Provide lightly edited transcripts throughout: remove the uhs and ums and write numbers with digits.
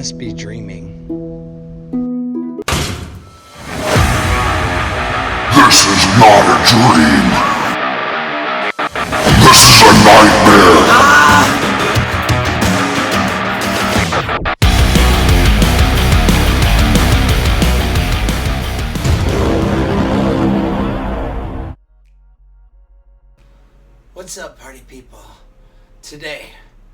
must be dreaming. This is not a dream. This is a nightmare. What's up, party people? Today,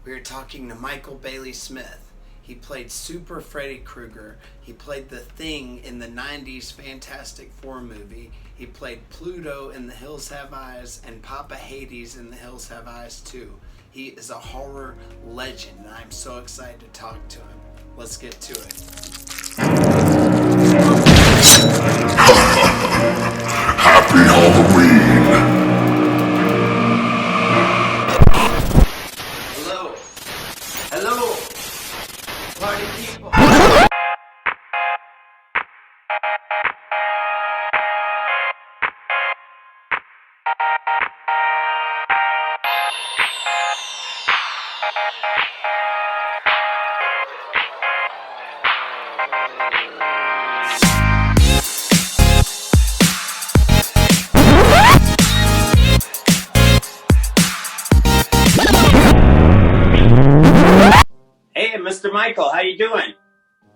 we are talking to Michael Bailey Smith. He played Super Freddy Krueger. He played the Thing in the 90s Fantastic Four movie. He played Pluto in The Hills Have Eyes and Papa Hades in The Hills Have Eyes too. He is a horror legend, and I'm so excited to talk to him. Let's get to it. Happy Halloween. Hello, party people. Hey, Mr. Michael, how you doing?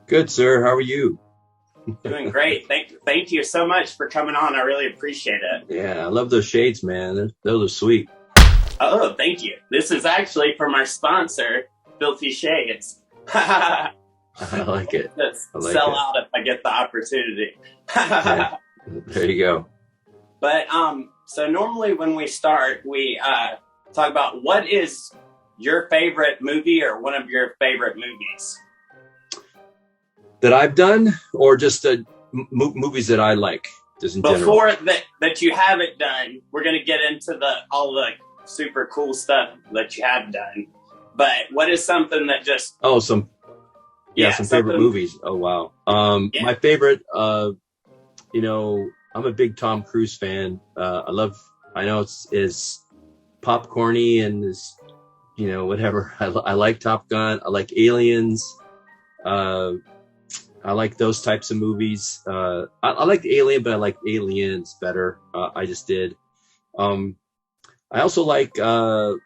Good, sir. How are you? Doing great. Thank you so much for coming on. I really appreciate it. Yeah, I love those shades, man. Those are sweet. Oh, thank you. This is actually from our sponsor, Filthy Shades. I like it. Sell out if I get the opportunity. Yeah, there you go. But so normally when we start, we talk about what is your favorite movie or one of your favorite movies that I've done, or just movies that I like, just in general. Before that you haven't done. We're gonna get into all the super cool stuff that you have done. But what is something that just some favorite movies? Oh wow. My favorite. I'm a big Tom Cruise fan. I know it's popcorny and is whatever. I like Top Gun. I like Aliens. I like those types of movies. I like Alien, but I like Aliens better. I just did. I also like Shawshank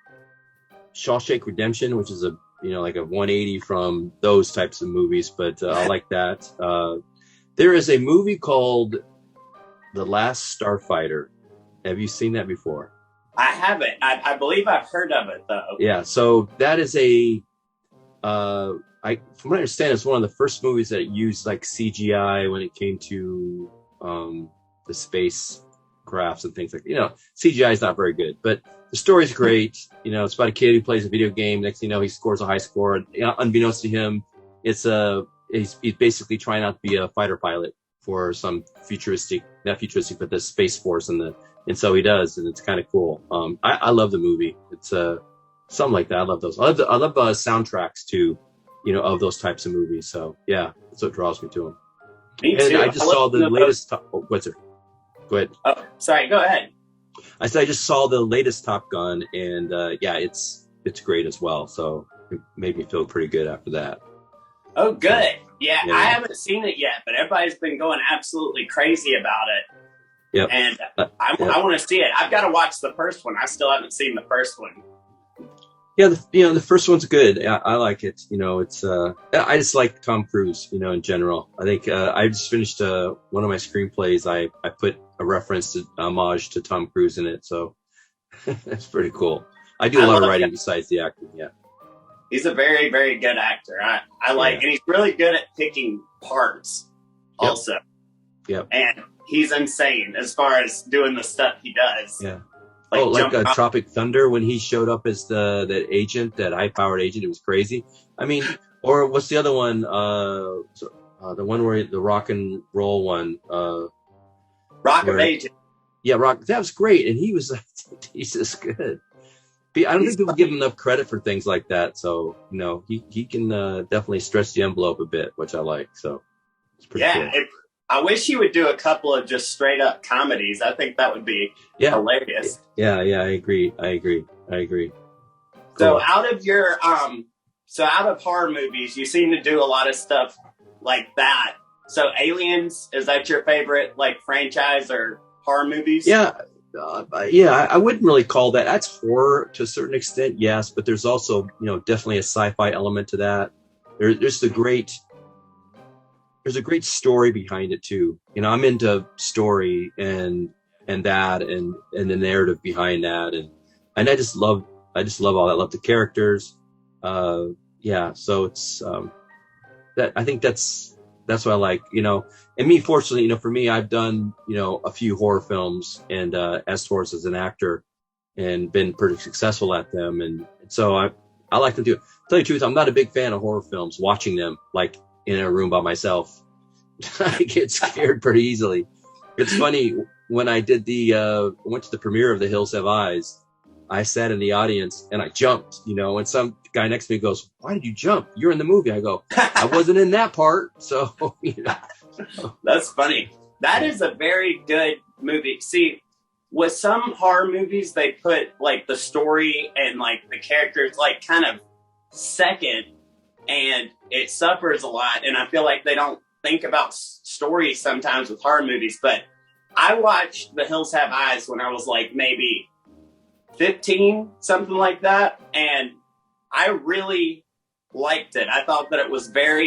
Redemption, which is like a 180 from those types of movies, but I like that. There is a movie called The Last Starfighter. Have you seen that before? I haven't. I believe I've heard of it though. Yeah, so that is from what I understand, it's one of the first movies that used like CGI when it came to the space crafts and things like CGI is not very good, but the story's great. It's about a kid who plays a video game. Next thing you know, he scores a high score. And, unbeknownst to him, he's basically trying out to be a fighter pilot for some not futuristic, but the Space Force, and so he does, and it's kind of cool. I love the movie. It's something like that. I love those. I love soundtracks too, of those types of movies. So yeah, that's what draws me to them. Me too. I just saw the latest. What's it? Go ahead. Oh, sorry. Go ahead. I said I just saw the latest Top Gun, and it's great as well. So it made me feel pretty good after that. Oh, good. Yeah, I haven't seen it yet, but everybody's been going absolutely crazy about it. Yep. And I want to see it. I've got to watch the first one. I still haven't seen the first one. Yeah, the first one's good. I like it. It's I just like Tom Cruise. In general, I think I just finished one of my screenplays. I put a reference to homage to Tom Cruise in it, so that's pretty cool. I do a lot of writing besides the acting. Yeah, he's a very, very good actor. I like, and he's really good at picking parts. Yep. Also, yep. And he's insane as far as doing the stuff he does. Yeah. Like Tropic Thunder, when he showed up as that high-powered agent, it was crazy. I mean, or what's the other one? The one where the rock and roll one. Rock of Ages. Yeah, Rock. That was great, and he's just good. I don't think people give him enough credit for things like that. So he can definitely stretch the envelope a bit, which I like. So it's pretty cool. I wish he would do a couple of just straight up comedies. I think that would be hilarious. Yeah, I agree. So out of your So out of horror movies, you seem to do a lot of stuff like that. So Aliens, is that your favorite like franchise or horror movies? Yeah. I wouldn't really call that. That's horror to a certain extent, yes, but there's also, definitely a sci-fi element to that. There's a great story behind it too. I'm into story and that and the narrative behind that, and I just love all that. I love the characters. So it's that I think that's what I like. And me, fortunately, for me, I've done, a few horror films and as far as an actor and been pretty successful at them. And so I like them too. Tell you the truth, I'm not a big fan of horror films, watching them like in a room by myself. I get scared pretty easily. It's funny, when I did went to the premiere of The Hills Have Eyes, I sat in the audience and I jumped, and some guy next to me goes, "Why did you jump? You're in the movie." I go, "I wasn't in that part." So, That's funny. That is a very good movie. See, with some horror movies, they put like the story and like the characters like kind of second, and it suffers a lot. And I feel like they don't think about stories sometimes with horror movies. But I watched The Hills Have Eyes when I was like maybe 15, something like that. And I really liked it. I thought that it was there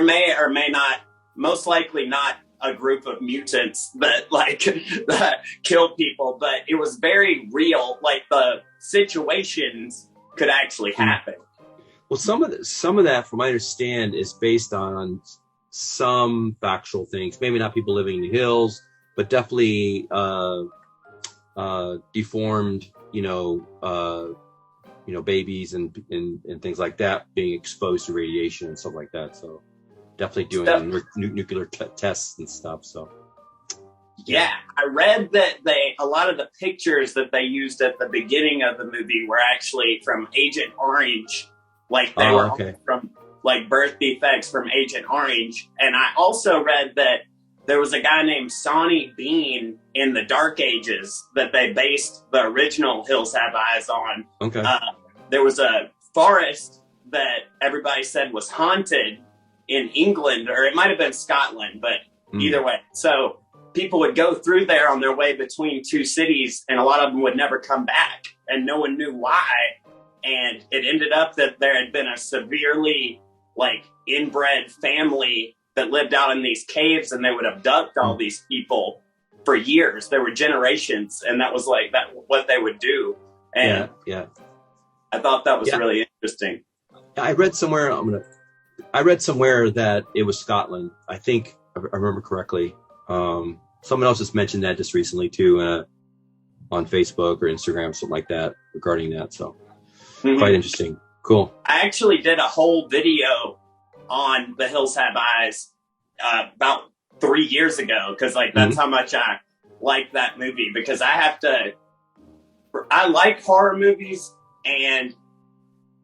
may or may not, most likely not a group of mutants that that kill people, but it was very real. Like the situations could actually happen. Well, some of that, from what I understand, is based on some factual things. Maybe not people living in the hills, but definitely deformed, babies and things like that being exposed to radiation and stuff like that. So definitely doing nuclear tests and stuff. So yeah, I read that a lot of the pictures that they used at the beginning of the movie were actually from Agent Orange. Like they were from like birth defects from Agent Orange. And I also read that there was a guy named Sonny Bean in the Dark Ages that they based the original Hills Have Eyes on. Okay. There was a forest that everybody said was haunted in England, or it might have been Scotland, but either way. So people would go through there on their way between two cities, and a lot of them would never come back, and no one knew why. And it ended up that there had been a severely inbred family that lived out in these caves, and they would abduct all these people for years. There were generations, and that was what they would do. And yeah. I thought that was really interesting. I read somewhere that it was Scotland. I think I remember correctly. Someone else just mentioned that just recently too, on Facebook or Instagram, something like that, regarding that. So quite interesting. Cool. I actually did a whole video on The Hills Have Eyes about 3 years ago, because that's how much I like that movie. Because I like horror movies, and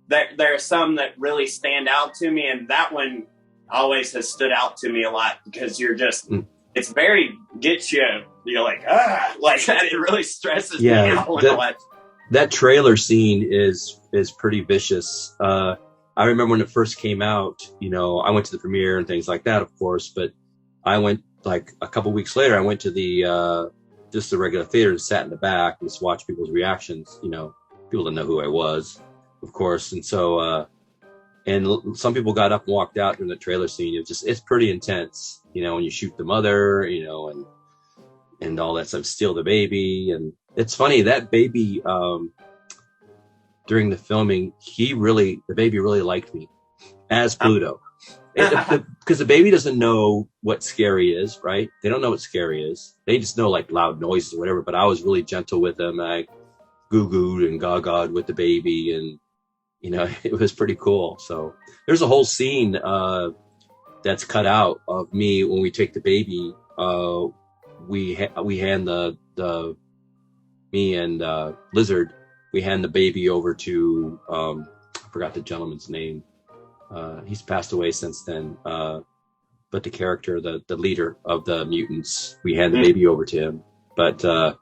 there are some that really stand out to me, and that one always has stood out to me a lot, because you're just it's very gets you. You're like that. It really stresses me out when I watch. That trailer scene is pretty vicious. I remember when it first came out, I went to the premiere and things like that, of course, but I went a couple weeks later, I went to the regular theater and sat in the back and just watched people's reactions. People didn't know who I was, of course. And so, and some people got up and walked out during the trailer scene. It's pretty intense, when you shoot the mother, and all that stuff, steal the baby. And it's funny, that baby, during the filming, the baby really liked me as Pluto. Because the baby doesn't know what scary is, right? They don't know what scary is. They just know loud noises or whatever. But I was really gentle with them. I goo-gooed and gaw-gawed with the baby, and it was pretty cool. So there's a whole scene that's cut out of me when we take the baby. We hand me and Lizard, we hand the baby over to I forgot the gentleman's name. He's passed away since then. But the character, the leader of the mutants, we hand the baby over to him. But so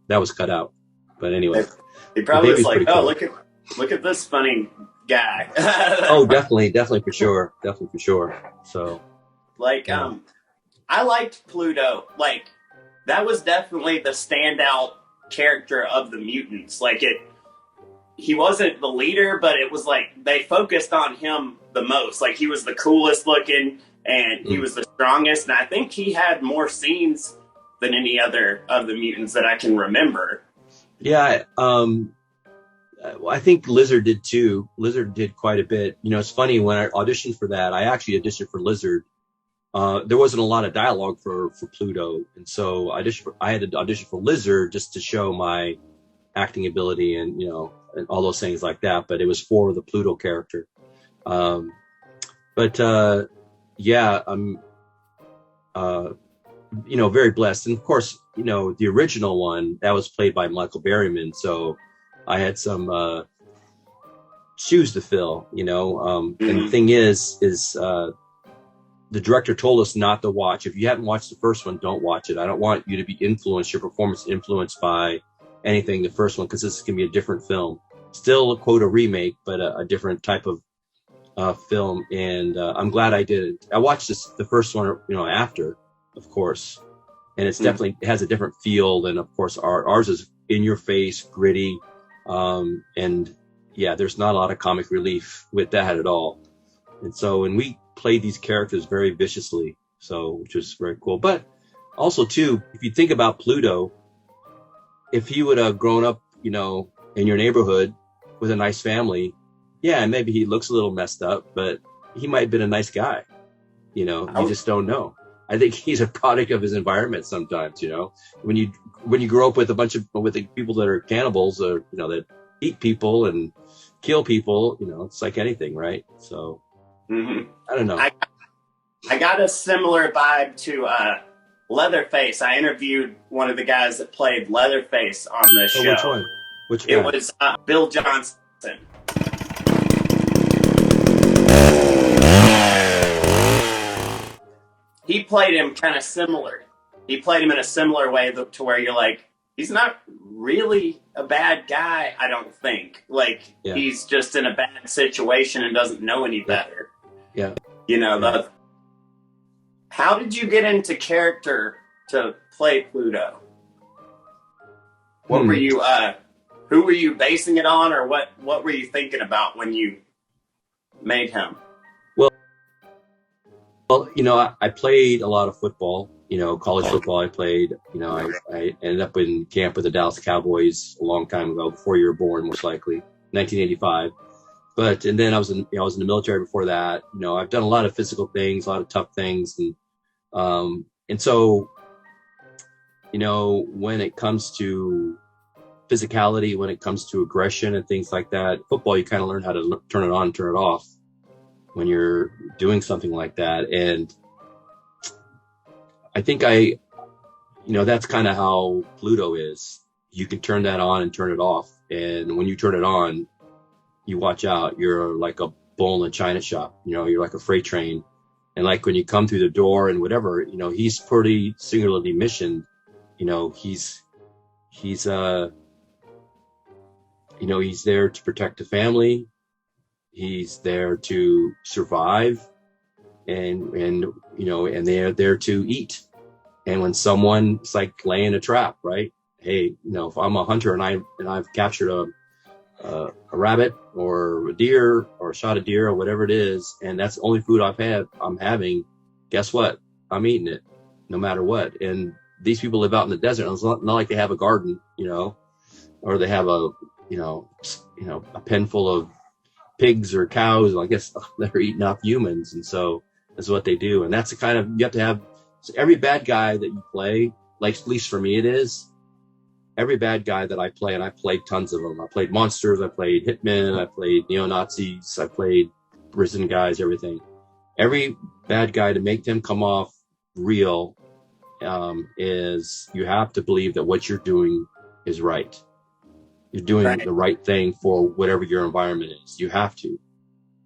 that was cut out. But anyway, He probably was like, cool. look at this funny guy. Oh, definitely for sure. So, like, yeah. I liked Pluto. Like, that was definitely the standout character of the mutants. Like, he wasn't the leader, but it was like they focused on him the most. Like, he was the coolest looking and he was the strongest. And I think he had more scenes than any other of the mutants that I can remember. Yeah. I think Lizard did too. Lizard did quite a bit. You know, it's funny, when I auditioned for that, I actually auditioned for Lizard. There wasn't a lot of dialogue for Pluto. And so I had to audition for Lizard just to show my acting ability and, you know, and all those things like that. But it was for the Pluto character. Yeah, I'm, you know, very blessed. And of course, you know, the original one, that was played by Michael Berryman. So I had some shoes to fill, you know. And the thing is the director told us not to watch. If you haven't watched the first one, don't watch it. I don't want you to be influenced, your performance influenced by anything, the first one, because this can be a different film. Still, quote, a remake, but a different type of film. And I'm glad I did it. I watched the first one, you know, after, of course. And it's definitely, it has a different feel than, of course, ours is in your face, gritty. And yeah, there's not a lot of comic relief with that at all. And so, and we played these characters very viciously, so, which was very cool. But also too, if you think about Pluto, if he would have grown up, you know, in your neighborhood with a nice family, yeah, maybe he looks a little messed up, but he might have been a nice guy. You know, you just don't know. I think he's a product of his environment sometimes, you know. When you grow up with with the people that are cannibals, or, you know, that eat people and kill people, you know, it's like anything, right? So I don't know. I got a similar vibe to Leatherface. I interviewed one of the guys that played Leatherface on this show. Which one? Which guy? It was Bill Johnson. He played him kind of similar. He played him in a similar way to where you're like, he's not really a bad guy, I don't think. Like, he's just in a bad situation and doesn't know any better. Yeah. You know, how did you get into character to play Pluto? What were you, who were you basing it on, or what were you thinking about when you made him? Well, you know, I played a lot of football, you know, college football. I played, you know, I ended up in camp with the Dallas Cowboys a long time ago, before you were born, most likely, 1985. And then I was in the military before that. You know, I've done a lot of physical things, a lot of tough things. And so, you know, when it comes to physicality, when it comes to aggression and things like that, football, you kind of learn how to turn it on and turn it off when you're doing something like that. And I think you know, that's kind of how Pluto is. You can turn that on and turn it off. And when you turn it on, you watch out. You're like a bull in a china shop. You know, you're like a freight train. And like when you come through the door and whatever, you know, he's pretty singularly missioned. You know, he's you know, he's there to protect the family. He's there to survive, and you know, and they're there to eat. And when someone's like laying a trap, right? Hey, you know, if I'm a hunter and I've captured a rabbit or a deer or shot a deer or whatever it is, and that's the only food I'm having, guess what? I'm eating it, no matter what. And these people live out in the desert. It's not like they have a garden, you know, or they have a pen full of pigs or cows. I guess they're eating off humans, and so that's what they do. And that's the kind of, you have to have, so every bad guy that you play, like at least for me it is, every bad guy that I play, and I played tons of them. I played monsters, I played hitmen, I played neo-Nazis, I played prison guys, everything. Every bad guy, to make them come off real, is you have to believe that what you're doing is right. You're doing the right thing for whatever your environment is. You have to.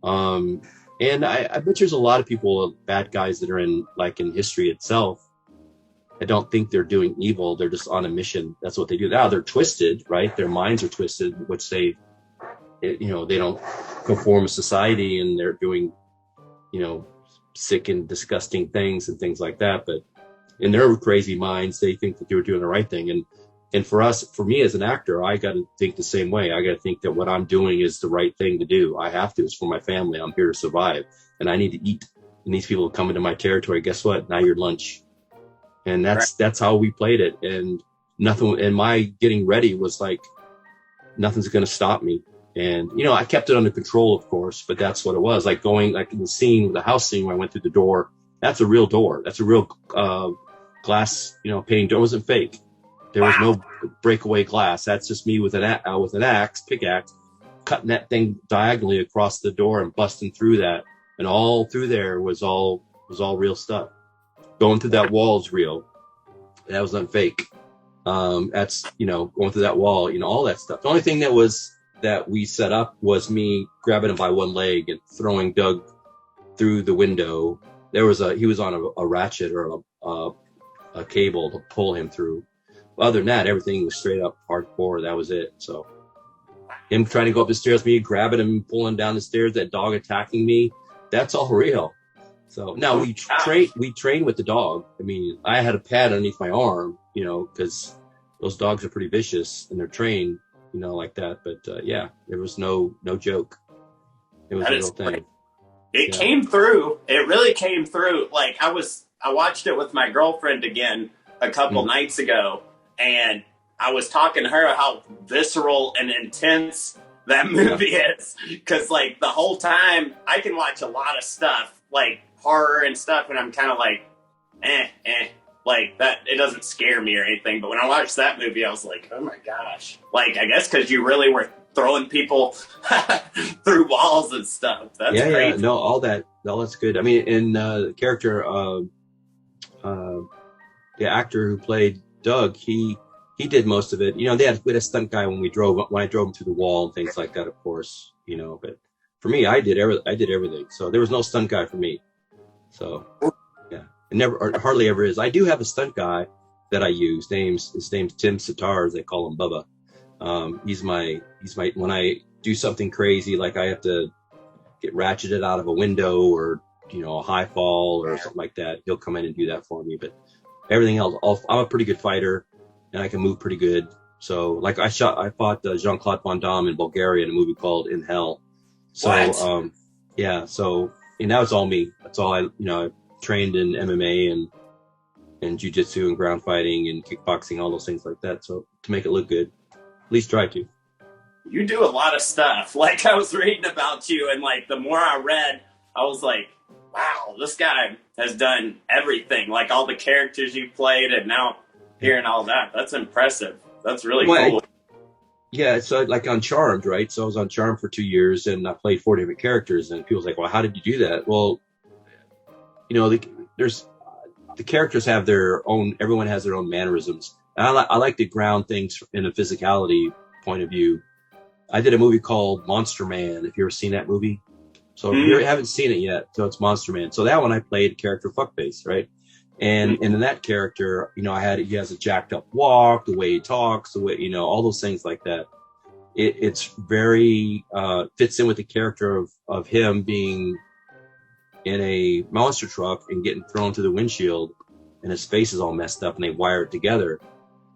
And I bet there's a lot of people, bad guys, that are in history itself, I don't think they're doing evil. They're just on a mission. That's what they do. Now they're twisted, right? Their minds are twisted, which they don't conform to society, and they're doing, sick and disgusting things and things like that. But in their crazy minds, they think that they were doing the right thing. And for me as an actor, I got to think the same way. I got to think that what I'm doing is the right thing to do. I have to. It's for my family. I'm here to survive, and I need to eat. And these people come into my territory. Guess what? Now you're lunch. And that's how we played it. And nothing. And my getting ready was like, nothing's going to stop me. And I kept it under control, of course. But that's what it was. Like going like in the scene, the house scene where I went through the door. That's a real door. That's a real glass, pane door. It wasn't fake. There was no breakaway glass. That's just me with an pickaxe, cutting that thing diagonally across the door and busting through that. And all through there was all real stuff. Going through that wall is real. That was not fake. That's, going through that wall, all that stuff. The only thing that we set up was me grabbing him by one leg and throwing Doug through the window. He was on a ratchet or a cable to pull him through. Other than that, everything was straight up hardcore. That was it. So him trying to go up the stairs, me grabbing him, pulling down the stairs, that dog attacking me, that's all real. So now we train with the dog. I mean, I had a pad underneath my arm, because those dogs are pretty vicious and they're trained, like that. But there was no joke. It was a real thing. It came through. It really came through. Like I watched it with my girlfriend again a couple nights ago, and I was talking to her how visceral and intense that movie is. Because like the whole time, I can watch a lot of stuff like horror and stuff, and I'm kind of like, like that. It doesn't scare me or anything. But when I watched that movie, I was like, oh my gosh! Like I guess because you really were throwing people through walls and stuff. That's crazy. Yeah, no, all that's good. I mean, in the character, the actor who played Doug, he did most of it. We had a stunt guy when I drove him through the wall and things like that, of course. But for me, I did everything. So there was no stunt guy for me. So yeah, it never or hardly ever is. I do have a stunt guy that I use. His name's Tim Sitar, as they call him, Bubba. He's my when I do something crazy, like I have to get ratcheted out of a window or a high fall or something like that, he'll come in and do that for me. But everything else, I'm a pretty good fighter and I can move pretty good. So like I fought Jean-Claude Van Damme in Bulgaria in a movie called In Hell. So so and that was all me. That's all I trained in MMA and jiu-jitsu and ground fighting and kickboxing, all those things like that. So to make it look good, at least try to. You do a lot of stuff. Like I was reading about you, and like the more I read, I was like, wow, this guy has done everything. Like all the characters you played, and now hearing all that, that's impressive. That's really cool. Yeah, so like on Charmed, right? So I was on Charmed for 2 years, and I played 4 different characters. And people's like, well, how did you do that? Well, the characters have their own. Everyone has their own mannerisms. And I like to ground things in a physicality point of view. I did a movie called Monster Man. If you ever seen that movie, so if you haven't seen it yet, so it's Monster Man. So that one I played character Fuckface, right? And in that character, he has a jacked up walk, the way he talks, the way all those things like that. It's very fits in with the character of him being in a monster truck and getting thrown through the windshield, and his face is all messed up, and they wire it together.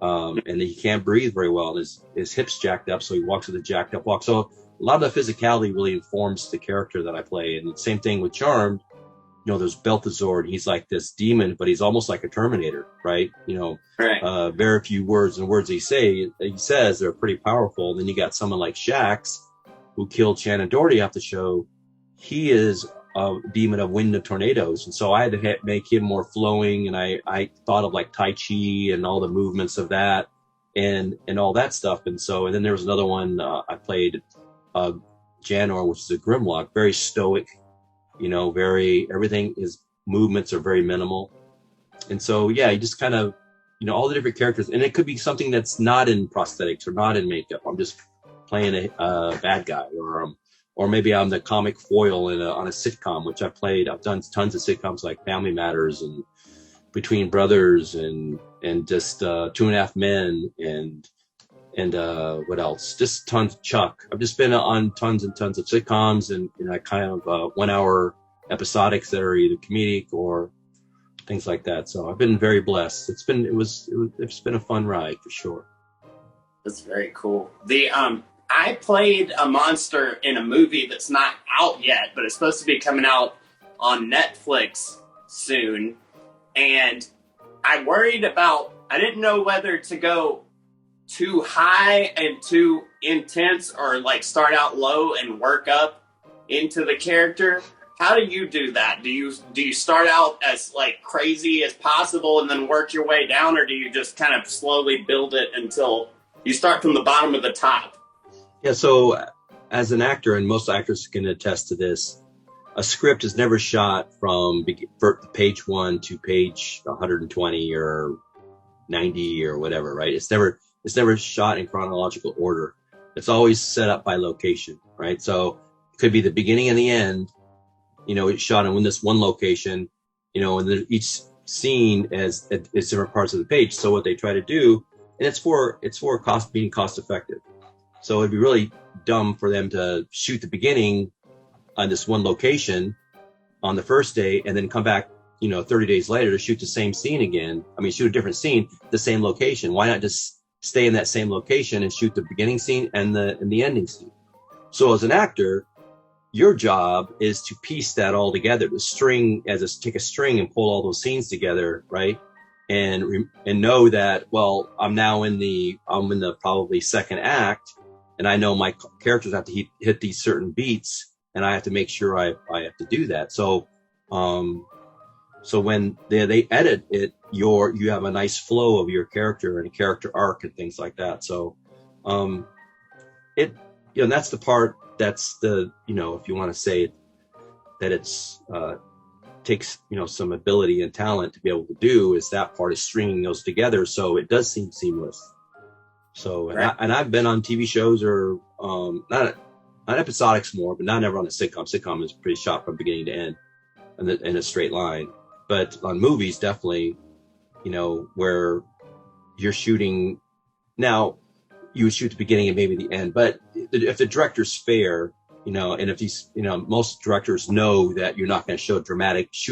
And he can't breathe very well. His hips jacked up, so he walks with a jacked up walk. So a lot of the physicality really informs the character that I play. And the same thing with Charmed. There's Beltazor, and he's like this demon, but he's almost like a Terminator, right? Right. Very few words, and words he says they're pretty powerful. And then you got someone like Shax, who killed Shannon Doherty off the show. He is a demon of wind and tornadoes, and so I had to make him more flowing. And I thought of like Tai Chi and all the movements of that, and all that stuff. And then there was another one I played, Janor, which is a Grimlock, very stoic. His movements are very minimal. And so, you just kind of, all the different characters, and it could be something that's not in prosthetics or not in makeup. I'm just playing a bad guy, or maybe I'm the comic foil on a sitcom, which I've done tons of sitcoms like Family Matters and between brothers and just 2.5 Men and what else? Just tons of Chuck. I've just been on tons and tons of sitcoms and kind of 1 hour episodics that are either comedic or things like that. So I've been very blessed. It's been a fun ride for sure. That's very cool. I played a monster in a movie that's not out yet, but it's supposed to be coming out on Netflix soon. And I didn't know whether to go too high and too intense or like start out low and work up into the character. How do you do that? Do you start out as like crazy as possible and then work your way down, or do you just kind of slowly build it until you start from the bottom of the top? Yeah, so as an actor, and most actors can attest to this, a script is never shot from page 1 to page 120 or 90 or whatever, right? It's never shot in chronological order. It's always set up by location, right? So it could be the beginning and the end. It's shot in this one location, and then each scene is different parts of the page. So what they try to do, and it's for being cost effective. So it'd be really dumb for them to shoot the beginning on this one location on the first day and then come back, 30 days later to shoot the same scene again. I mean, shoot a different scene, the same location. Why not just stay in that same location and shoot the beginning scene and the ending scene? So as an actor, your job is to piece that all together, take a string and pull all those scenes together, right? And know that, well, I'm in the probably second act, and I know my characters have to hit these certain beats, and I have to make sure I have to do that. So when they edit it, you have a nice flow of your character and a character arc and things like that. So that's the part that's the, if you want to say that it's takes some ability and talent to be able to do, is that part of stringing those together so it does seem seamless. So right. and I've been on TV shows or not episodics more, but not never on a sitcom. Sitcom is pretty shot from beginning to end in a straight line. But on movies, definitely, where you're shooting now, you would shoot the beginning and maybe the end. But if the director's fair, and if these, most directors know that you're not going to shoot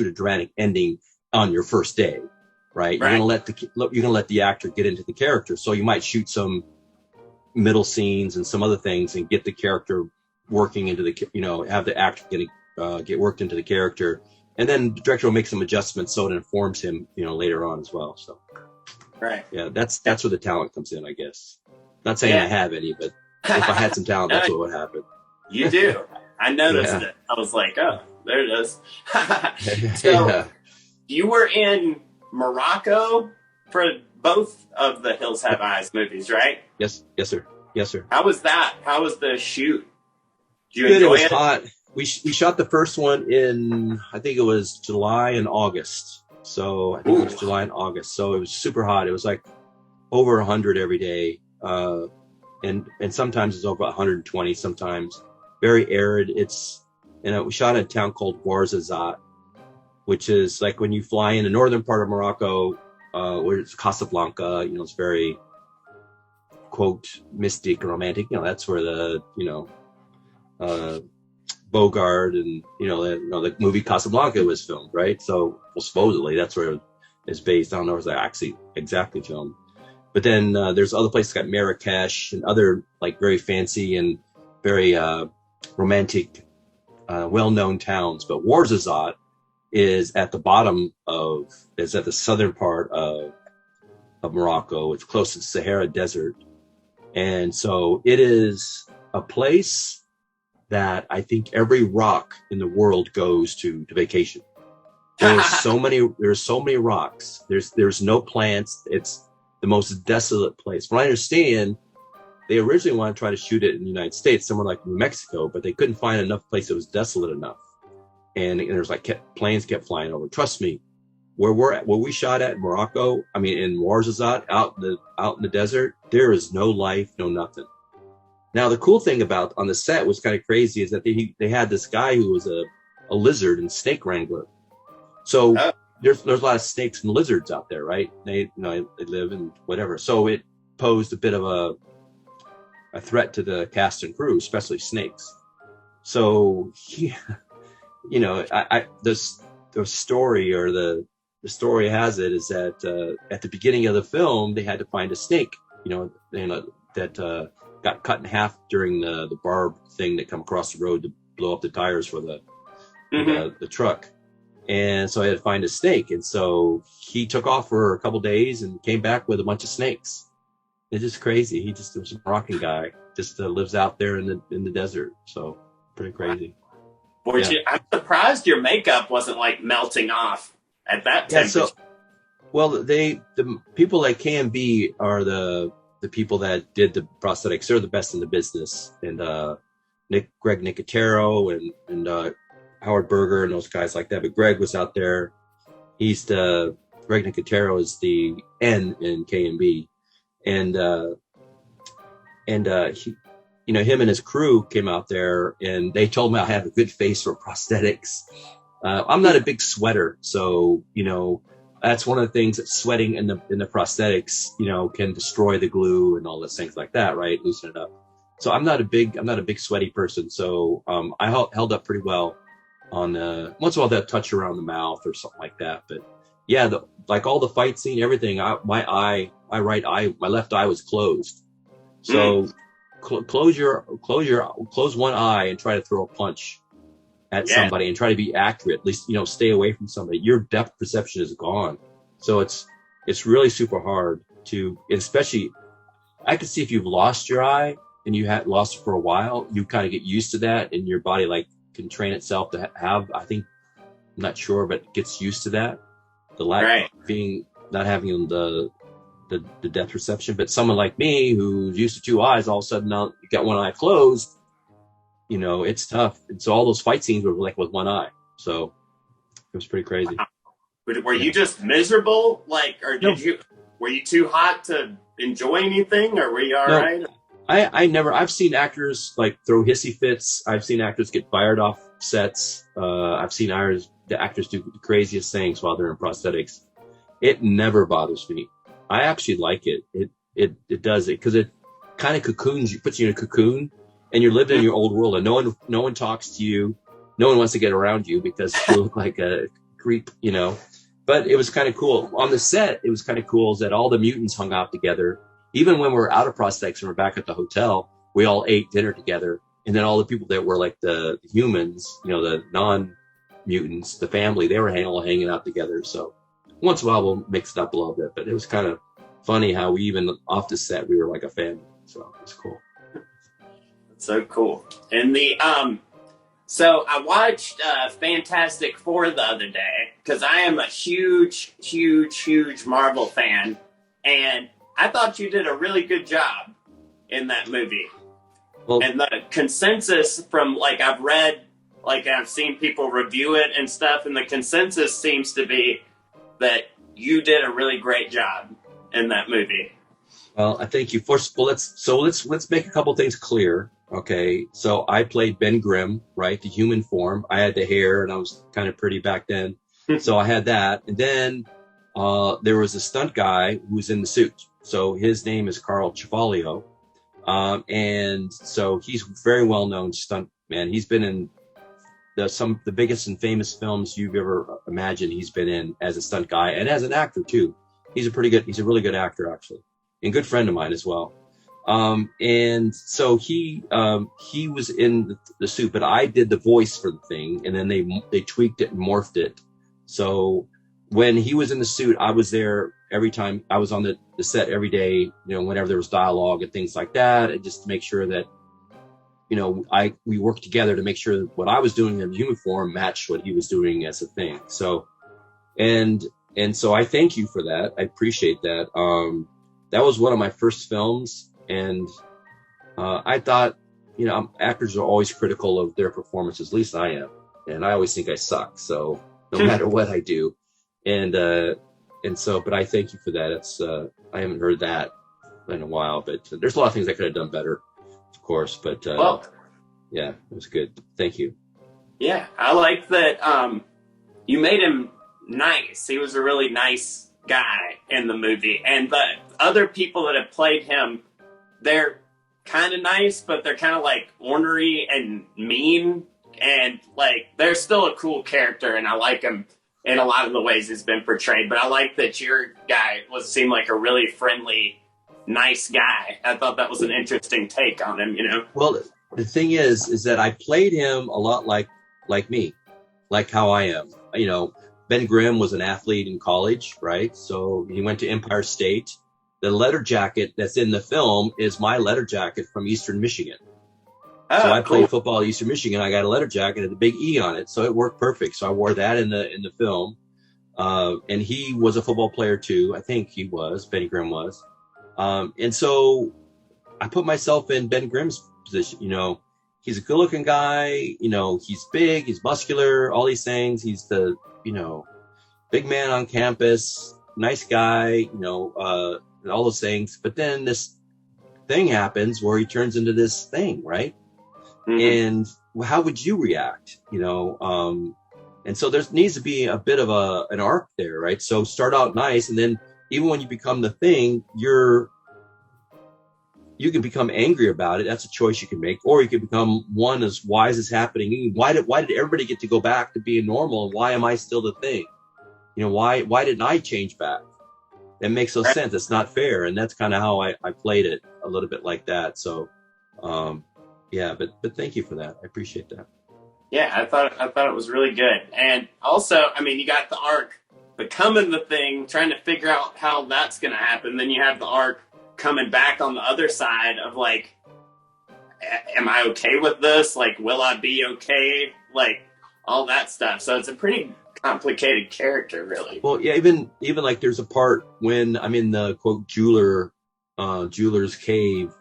a dramatic ending on your first day, right? You're going to let the actor get into the character. So you might shoot some middle scenes and some other things and get the character working into have the actor get worked into the character. And then the director will make some adjustments so it informs him, later on as well. So, right. Yeah, that's where the talent comes in, I guess. Not saying I have any, but if I had some talent, that's what would happen. You do. I noticed it. I was like, oh, there it is. So you were in Morocco for both of the Hills Have Eyes movies, right? Yes, sir. How was that? How was the shoot? Did you Good, enjoy it was it? hot. We shot the first one in, I think it was July and August. So I think it was July and August. So it was super hot. It was like over 100 every day. And sometimes it's over 120 sometimes. Very arid. We shot in a town called Ouarzazate, which is like when you fly in the northern part of Morocco, where it's Casablanca, it's very, quote, mystic, romantic. That's where the, Bogart and, the movie Casablanca was filmed, right? So, supposedly that's where it is based. I don't know if it's actually exactly filmed. But then there's other places like Marrakesh and other like very fancy and very romantic, well-known towns. But Ouarzazate is at the southern part of Morocco. It's close to the Sahara Desert. And so it is a place that I think every rock in the world goes to vacation. There's so many rocks. There's no plants. It's the most desolate place. From what I understand, they originally wanted to try to shoot it in the United States, somewhere like New Mexico, but they couldn't find enough place that was desolate enough. And there's planes kept flying over. Trust me, where we shot at in Morocco, in Ouarzazate, out in the desert, there is no life, no nothing. Now, the cool thing about on the set was kind of crazy is that they had this guy who was a lizard and snake wrangler. So there's a lot of snakes and lizards out there, right? They live in whatever. So it posed a bit of a threat to the cast and crew, especially snakes. So the story or the story has it is that at the beginning of the film they had to find a snake, that got cut in half during the barb thing that come across the road to blow up the tires for the truck. And so I had to find a snake. And so he took off for a couple days and came back with a bunch of snakes. It's just crazy. He just was a Moroccan guy, just lives out there in the desert. So pretty crazy. I'm surprised your makeup wasn't like melting off at that temperature. The people at KMB are the people that did the prosthetics. They're the best in the business. And Greg Nicotero and Howard Berger and those guys like that. But Greg was out there. Greg Nicotero is the N in KMB. And he, him and his crew came out there and they told me I have a good face for prosthetics. I'm not a big sweater. So, that's one of the things that sweating in the prosthetics, can destroy the glue and all those things like that, right? Loosen it up. So I'm not a big sweaty person. So, I held up pretty well on, once in a while that touch around the mouth or something like that. But yeah, like all the fight scene, everything, my left eye was closed. So close one eye and try to throw a punch at somebody and try to be accurate. At least, stay away from somebody. Your depth perception is gone. So it's really super hard to, especially, I could see if you've lost your eye and you had lost it for a while, you kind of get used to that and your body can train itself to have, I think, I'm not sure, but gets used to that. The lack of not having the depth perception. But someone like me who's used to two eyes, all of a sudden now you got one eye closed, it's tough. And so all those fight scenes were like with one eye. So it was pretty crazy. Were you just miserable? Were you too hot to enjoy anything, or were you all right? I've seen actors throw hissy fits. I've seen actors get fired off sets. I've seen the actors do the craziest things while they're in prosthetics. It never bothers me. I actually like it. It does it because it kind of cocoons you, puts you in a cocoon, and you're living in your old world, and no one talks to you. No one wants to get around you because you look like a creep, But it was kind of cool. On the set, it was kind of cool is that all the mutants hung out together. Even when we were out of prosthetics and we're back at the hotel, we all ate dinner together. And then all the people that were like the humans, the non-mutants, the family, they were all hanging out together. So once in a while we'll mix it up a little bit, but it was kind of funny how we even off the set, we were like a family. So it was cool. That's so cool. And so I watched Fantastic Four the other day because I am a huge, huge, huge Marvel fan. And I thought you did a really good job in that movie. Well, and the consensus from I've read, I've seen people review it and stuff, and the consensus seems to be that you did a really great job in that movie. Well, I thank you. First, well, let's make a couple things clear. Okay, so I played Ben Grimm, right, the human form. I had the hair, and I was kind of pretty back then, so I had that. And then there was a stunt guy who was in the suit. So his name is Carl Ciafolio. And so he's very well-known stunt man. He's been in the biggest and famous films you've ever imagined he's been in as a stunt guy and as an actor too. He's a really good actor actually, and good friend of mine as well. And so he was in the suit, but I did the voice for the thing, and then they tweaked it and morphed it. So when he was in the suit, I was there every time. I was on the set every day, whenever there was dialogue and things like that, and just to make sure that, we worked together to make sure that what I was doing in the human form matched what he was doing as a thing. So, and so I thank you for that. I appreciate that. That was one of my first films, and I thought, actors are always critical of their performances. At least I am, and I always think I suck. So no matter what I do, and so, but I thank you for that. It's I haven't heard that in a while, but there's a lot of things I could have done better, of course. But yeah, it was good. Thank you. Yeah, I like that. You made him nice. He was a really nice guy in the movie. And the other people that have played him, they're kind of nice, but they're kind of like ornery and mean. And like, they're still a cool character, and I like him in a lot of the ways he's been portrayed. But I like that your guy seemed like a really friendly, nice guy. I thought that was an interesting take on him, you know? Well, the thing is that I played him a lot like me, like how I am. You know, Ben Grimm was an athlete in college, right? So he went to Empire State. The letter jacket that's in the film is my letter jacket from Eastern Michigan. Oh, so I played cool. football at Eastern Michigan. I got a letter jacket with a big E on it, so it worked perfect. So I wore that in the film. And he was a football player too. I think he was. Benny Grimm was. And so I put myself in Ben Grimm's position. You know, he's a good-looking guy. You know, he's big, he's muscular, all these things. He's the, you know, big man on campus, nice guy. You know, and all those things. But then this thing happens where he turns into this thing, right? Mm-hmm. And how would you react? You know, and so there needs to be a bit of an arc there, right? So start out nice, and then even when you become the thing, you can become angry about it. That's a choice you can make, or you can become one as wise as happening. Why did everybody get to go back to being normal, and why am I still the thing? You know, why didn't I change back? That makes no sense. It's not fair, and that's kind of how I played it, a little bit like that. So, yeah, but thank you for that. I appreciate that. Yeah, I thought it was really good. And also, I mean, you got the arc becoming the thing, trying to figure out how that's going to happen. Then you have the arc coming back on the other side of like, am I okay with this? Like, will I be okay? Like, all that stuff. So it's a pretty complicated character, really. Well, yeah, even like there's a part when I'm in the quote jeweler's cave,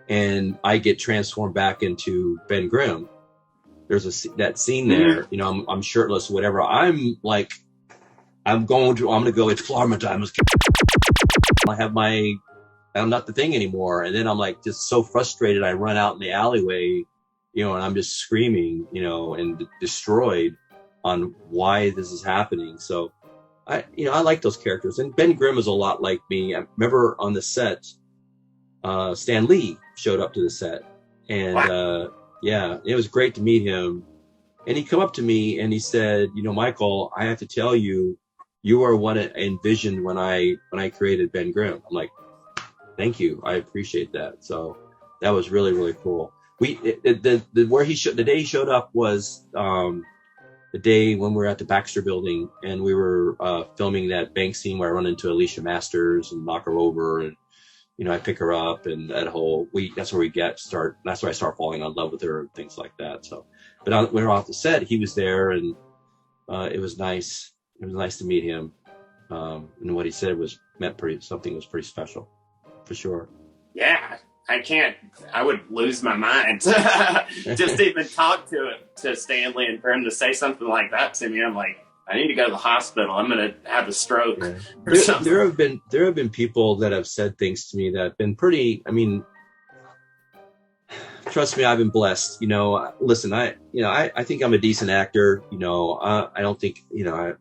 and I get transformed back into Ben Grimm. There's that scene there. Mm-hmm. You know, I'm shirtless, whatever. I'm like, I'm gonna go. It's Florida time. I'm not the thing anymore. And then I'm like just so frustrated. I run out in the alleyway, you know, and I'm just screaming, you know, and destroyed on why this is happening. So I like those characters. And Ben Grimm is a lot like me. I remember on the set, Stan Lee showed up to the set, and yeah, it was great to meet him. And he come up to me and he said, you know, Michael, I have to tell you, you are what I envisioned when I created Ben Grimm. I'm like, thank you. I appreciate that. So that was really, really cool. The day he showed up was, the day when we were at the Baxter building, and we were, filming that bank scene where I run into Alicia Masters and knock her over, and, you know, I pick her up, and that's where that's where I start falling in love with her and things like that. So, but when we were off the set, he was there, and, it was nice. It was nice to meet him. And what he said something was pretty special, for sure. Yeah, I would lose my mind just even talk to Stanley, and for him to say something like that to me, I'm like, I need to go to the hospital. I'm going to have a stroke. Yeah. Or something. There have been people that have said things to me that have been pretty, I mean, trust me, I've been blessed. You know, listen, I think I'm a decent actor. You know, I don't think, you know,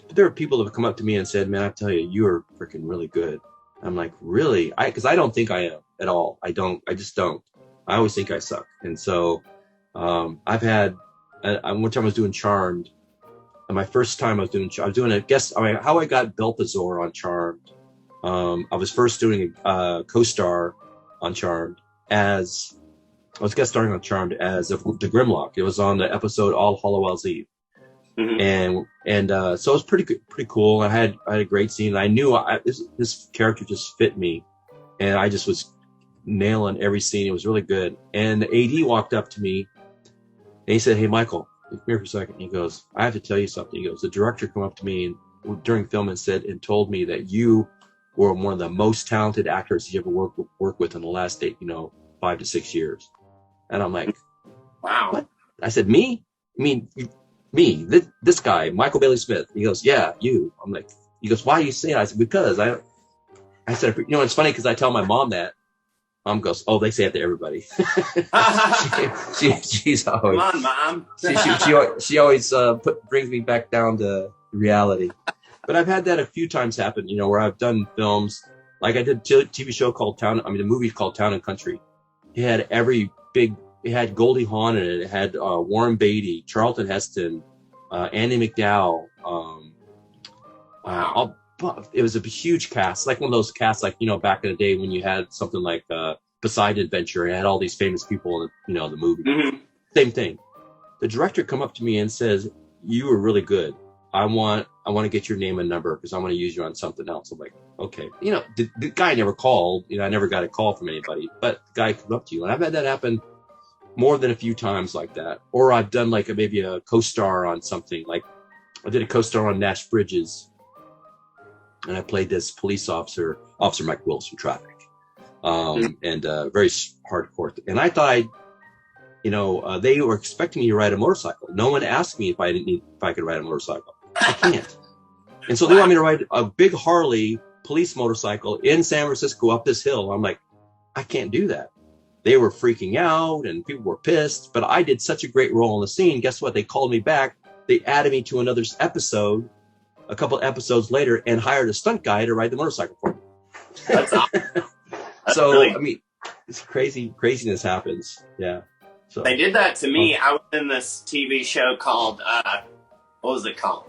but there are people that have come up to me and said, man, I tell you, you are freaking really good. I'm like, really? Because I don't think I am at all. I just don't. I always think I suck. And so, I've had, one time I was doing Charmed, and my first time I was doing how I got Balthazar on Charmed. I was first doing a co-star on Charmed I was guest starring on Charmed as the Grimlock. It was on the episode All Halloween's Eve. Mm-hmm. And so it was pretty cool. I had a great scene. I knew this character just fit me, and I just was nailing every scene. It was really good. And the AD walked up to me, and he said, "Hey, Michael, come here for a second." He goes, "I have to tell you something." He goes, "The director came up to me during film and told me that you were one of the most talented actors he ever worked with in the last 5 to 6 years." And I'm like, "Wow!" What? I said, "Me? I mean, me? This guy, Michael Bailey Smith?" He goes, "Yeah, you." I'm like, he goes, "Why are you saying that?" I said, "Because I said, you know, it's funny because I tell my mom that, Mom goes, oh, they say it to everybody. She's always. Come on, Mom. she always brings me back down to reality. But I've had that a few times happen, where I've done films. Like I did a TV show called the movie called Town and Country. It had it had Goldie Hawn in it. It had Warren Beatty, Charlton Heston, Andy McDowell. It was a huge cast, like one of those casts, like, back in the day when you had something like Poseidon Adventure and had all these famous people in the movie. Mm-hmm. Same thing. The director come up to me and says, you were really good. I want to get your name and number because I want to use you on something else. I'm like, okay. The guy never called. I never got a call from anybody, but the guy comes up to you. And I've had that happen more than a few times like that. Or I've done like maybe a co-star on something. Like I did a co-star on Nash Bridges. And I played this police officer Mike Wills from Traffic. And very hardcore. And I thought they were expecting me to ride a motorcycle. No one asked me if I could ride a motorcycle. I can't. And so they want me to ride a big Harley police motorcycle in San Francisco up this hill. I'm like, I can't do that. They were freaking out and people were pissed, but I did such a great role in the scene. Guess what? They called me back. They added me to another episode a couple episodes later and hired a stunt guy to ride the motorcycle for me. That's awesome. So, really... it's craziness happens. Yeah. So they did that to me. I was in this TV show called, what was it called?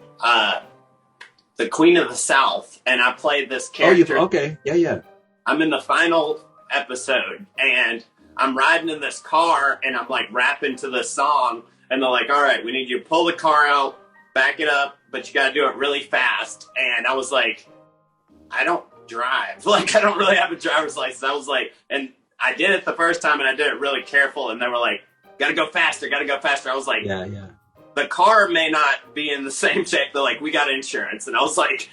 The Queen of the South. And I played this character. Oh, okay. Yeah. I'm in the final episode and I'm riding in this car and I'm like rapping to this song. And they're like, all right, we need you to pull the car out, back it up, but you got to do it really fast. And I was like, I don't drive. Like, I don't really have a driver's license. I was like, and I did it the first time and I did it really careful. And they were like, gotta go faster. I was like, yeah. The car may not be in the same shape. They're like, we got insurance. And I was like,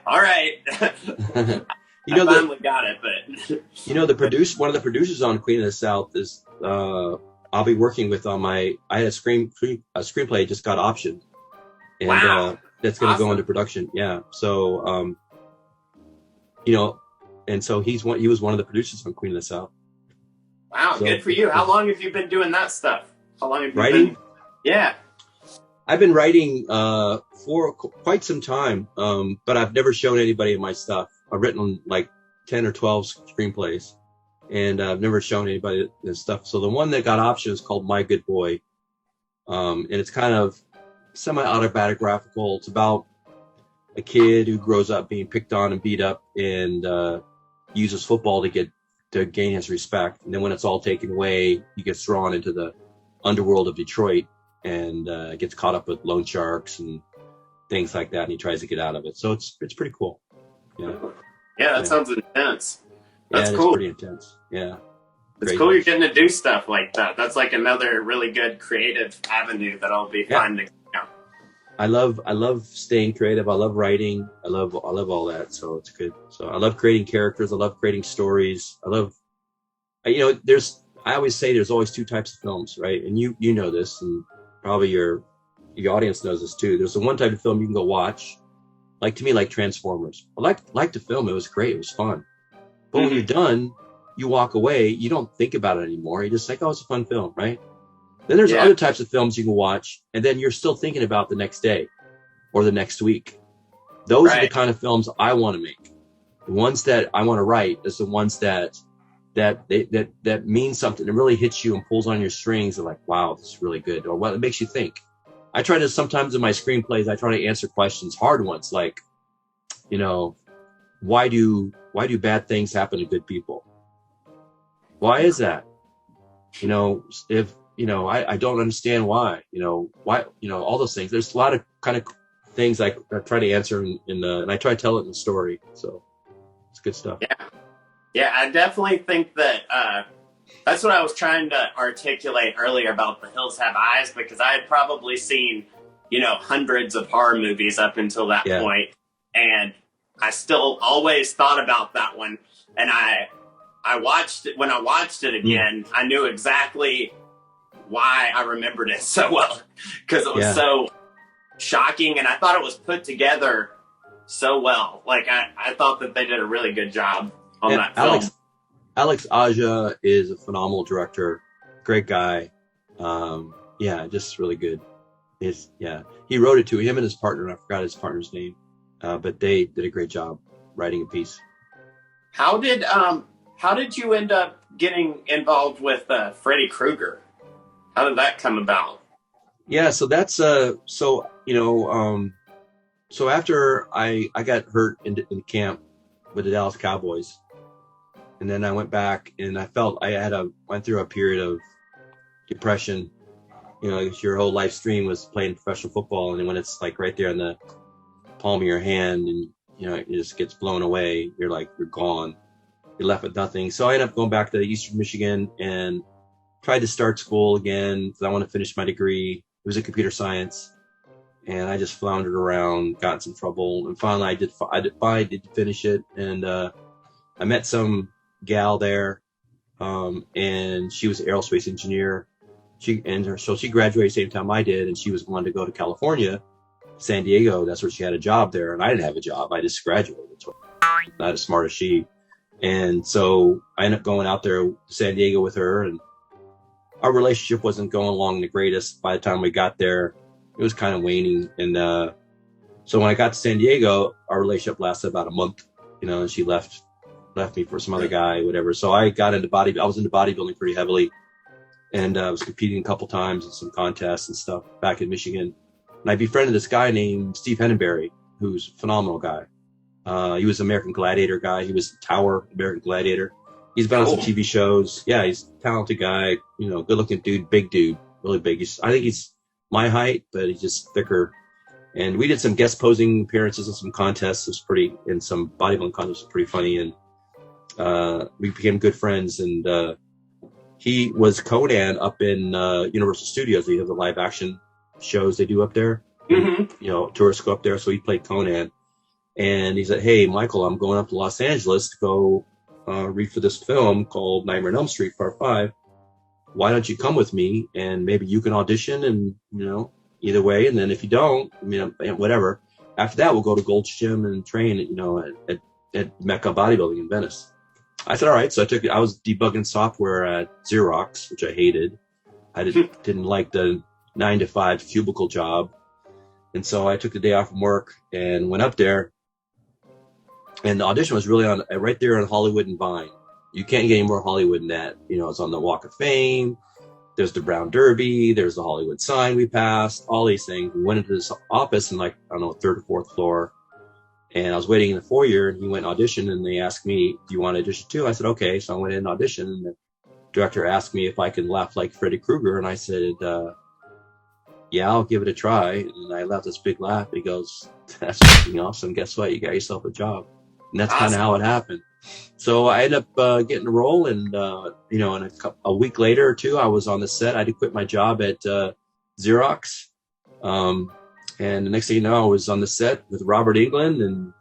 all right. I finally got it, but one of the producers on Queen of the South is, I'll be working with I had a screenplay just got optioned. And, wow. That's going to go into production. Yeah. So, and so he was one of the producers on Queen of the South. Wow. So, good for you. How long have you been doing that stuff? How long have you writing? Yeah. I've been writing, for quite some time. But I've never shown anybody my stuff. I've written like 10 or 12 screenplays and I've never shown anybody this stuff. So the one that got optioned is called My Good Boy. And it's kind of semi-autobiographical. It's about a kid who grows up being picked on and beat up and uses football to gain his respect. And then when it's all taken away, he gets drawn into the underworld of Detroit and gets caught up with loan sharks and things like that. And he tries to get out of it. So it's pretty cool. Yeah, that sounds intense. That's cool. It's pretty intense. Yeah. It's cool you're getting to do stuff like that. That's like another really good creative avenue that'll be fun to. I love staying creative. I love writing. I love all that. So it's good. So I love creating characters. I love creating stories. I always say there's always two types of films, right? And you know this, and probably your audience knows this too. There's the one type of film you can go watch, like to me, like Transformers. I like the film. It was great. It was fun. But when you're done, you walk away. You don't think about it anymore. You're just like, oh, it's a fun film, right? Then there's other types of films you can watch, and then you're still thinking about the next day or the next week. Those are the kind of films I want to make. The ones that I want to write is the ones that mean something. It really hits you and pulls on your strings. And like, wow, this is really good. Or what it makes you think. I try to sometimes in my screenplays, I try to answer questions, hard ones, like, why do bad things happen to good people? Why is that? I don't understand why, why, all those things. There's a lot of kind of things I try to answer and I try to tell it in the story. So it's good stuff. Yeah. I definitely think that, that's what I was trying to articulate earlier about The Hills Have Eyes, because I had probably seen, hundreds of horror movies up until that point, and I still always thought about that one. And when I watched it again, I knew exactly why I remembered it so well, because it was so shocking, and I thought it was put together so well. Like I thought that they did a really good job on that film. Alex Aja is a phenomenal director, great guy. Yeah, just really good. He wrote it too. Him and his partner, I forgot his partner's name, but they did a great job writing a piece. How did you end up getting involved with Freddy Krueger? How did that come about? Yeah, so that's so after I got hurt in camp with the Dallas Cowboys, and then I went back and I felt went through a period of depression. Your whole life stream was playing professional football, and then when it's like right there in the palm of your hand, and it just gets blown away, you're gone. You're left with nothing. So I ended up going back to Eastern Michigan and tried to start school again because I want to finish my degree. It was in computer science, and I just floundered around, got in some trouble, and finally I did finish it. And I met some gal there, and she was an aerospace engineer. So she graduated the same time I did, and she was wanting to go to California, San Diego. That's where she had a job there, and I didn't have a job. I just graduated, so not as smart as she. And so I ended up going out there to San Diego with her, and our relationship wasn't going along the greatest. By the time we got there, it was kind of waning. And so when I got to San Diego, our relationship lasted about a month, and she left me for some other guy, whatever. So I got into I was into bodybuilding pretty heavily, and I was competing a couple times in some contests and stuff back in Michigan. And I befriended this guy named Steve Henneberry, who's a phenomenal guy. He was an American Gladiator guy. He was Tower, American Gladiator. He's been on some TV shows. Yeah, he's a talented guy, good looking dude, big dude, really big. I think he's my height, but he's just thicker. And we did some guest posing appearances in some contests. It was in some bodybuilding contests. It was pretty funny. And we became good friends. And he was Conan up in Universal Studios. They have the live action shows they do up there. Mm-hmm. Tourists go up there. So he played Conan. And he said, "Hey, Michael, I'm going up to Los Angeles to go read for this film called Nightmare on Elm Street Part 5. Why don't you come with me, and maybe you can audition, and either way, and then if you don't, whatever. After that, we'll go to Gold's Gym and train at Mecca Bodybuilding in Venice." I said, all right. So I was debugging software at Xerox, which I hated. I didn't like the 9-to-5 cubicle job. And so I took the day off from work and went up there. And the audition was really right there on Hollywood and Vine. You can't get any more Hollywood than that. It's on the Walk of Fame. There's the Brown Derby. There's the Hollywood sign we passed. All these things. We went into this office in third or fourth floor. And I was waiting in the foyer, and he went and auditioned, and they asked me, "Do you want to audition too?" I said, okay. So I went in and auditioned, and the director asked me if I could laugh like Freddy Krueger. And I said, yeah, I'll give it a try. And I laughed this big laugh. He goes, "That's fucking awesome. Guess what? You got yourself a job." And that's kind of how it happened. So I ended up getting a role, and and a week later or two, I was on the set. I had to quit my job at Xerox, and the next thing you know, I was on the set with Robert Englund, and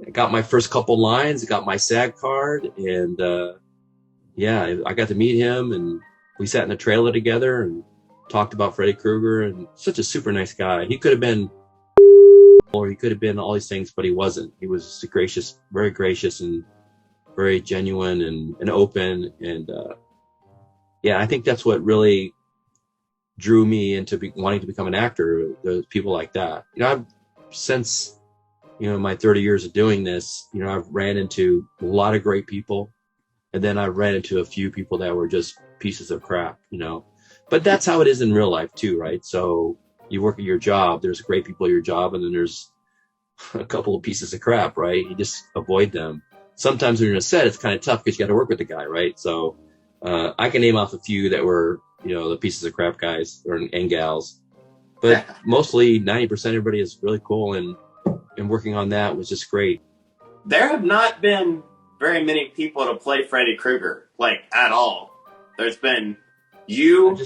I got my first couple lines. I got my SAG card, and I got to meet him, and we sat in the trailer together and talked about Freddy Krueger. And such a super nice guy. He could have been. Or he could have been all these things, but he wasn't. He was very gracious and very genuine and open. And I think that's what really drew me into wanting to become an actor. There's people like that. I've since my 30 years of doing this, I've ran into a lot of great people, and then I ran into a few people that were just pieces of crap. But that's how it is in real life too, right? So you work at your job, there's great people at your job, and then there's a couple of pieces of crap, right? You just avoid them. Sometimes when you're in a set, it's kind of tough because you got to work with the guy, right? So I can name off a few that were, the pieces of crap guys and gals. But mostly 90% everybody is really cool, and working on that was just great. There have not been very many people to play Freddy Krueger, at all. There's been you,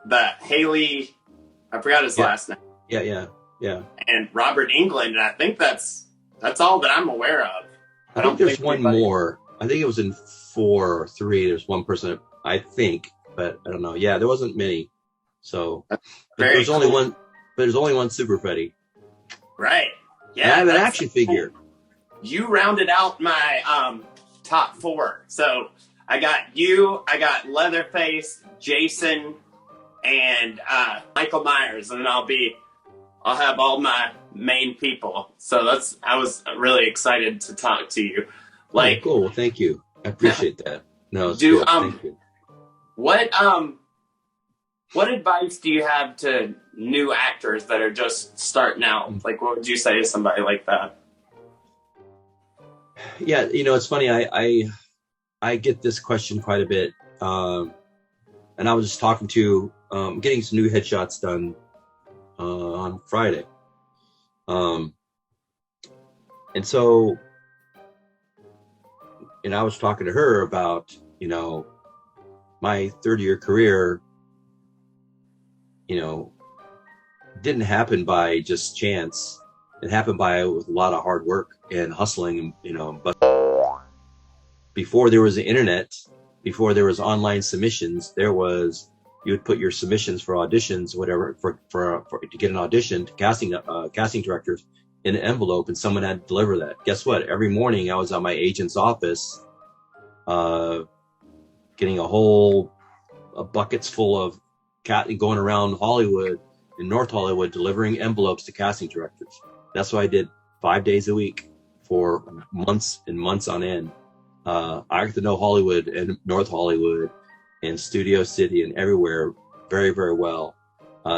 the Haley, I forgot his last name. Yeah. And Robert Englund, and I think that's all that I'm aware of. I think there's one more. I think it was in 4 or 3. There's one person, I think, but I don't know. Yeah, there wasn't many. So there's only one. But there's only one Super Freddy. Right. Yeah. And I have an action figure. You rounded out my top 4. So I got you, I got Leatherface, Jason, and Michael Myers, and I'll have all my main people. So I was really excited to talk to you. Like, cool. Well, thank you. I appreciate that. No, it's good. Thank you. What advice do you have to new actors that are just starting out? Like, what would you say to somebody like that? Yeah, it's funny. I get this question quite a bit, and I was just talking to getting some new headshots done on Friday, and so, and I was talking to her about my 30-year career. Didn't happen by just chance. It happened with a lot of hard work and hustling, but before there was the internet, before there was online submissions, you would put your submissions for auditions, whatever, for to get an audition to casting directors in an envelope, and someone had to deliver that. Guess what? Every morning I was at my agent's office, getting buckets full of going around Hollywood, in North Hollywood, delivering envelopes to casting directors. That's what I did 5 days a week for months and months on end. I got to know Hollywood and North Hollywood and Studio City and everywhere very, very well.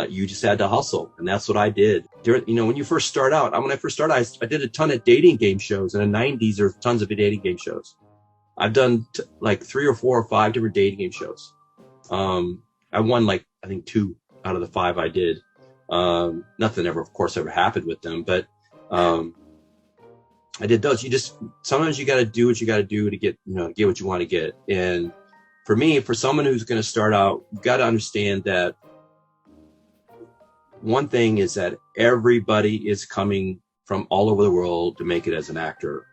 You just had to hustle, and that's what I did. When you first start out, when I first started, I did a ton of dating game shows. In the 90s, there were tons of dating game shows. I've done like 3 or 4 or 5 different dating game shows. I won I think 2 out of the 5 I did. Nothing ever happened with them, but I did those. Sometimes you got to do what you got to do to get what you want to get. And for me, for someone who's going to start out, you got to understand that one thing is that everybody is coming from all over the world to make it as an actor,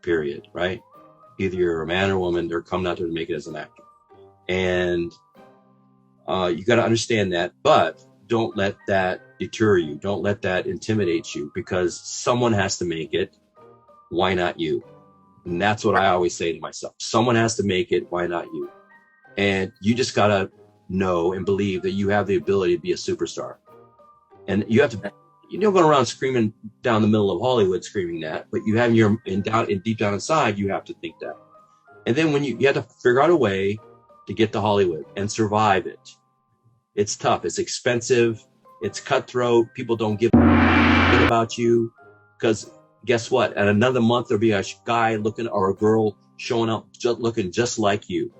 period, right? Either you're a man or a woman, they're coming out there to make it as an actor. And you got to understand that, but don't let that deter you. Don't let that intimidate you, because someone has to make it. Why not you? And that's what I always say to myself. Someone has to make it. Why not you? And you just got to know and believe that you have the ability to be a superstar. And you have to, go around screaming down the middle of Hollywood, screaming that, but you have deep down inside, you have to think that. And then when you have to figure out a way to get to Hollywood and survive it. It's tough. It's expensive. It's cutthroat. People don't give a shit about you, because guess what? At another month, there'll be a guy or a girl showing up looking just like you.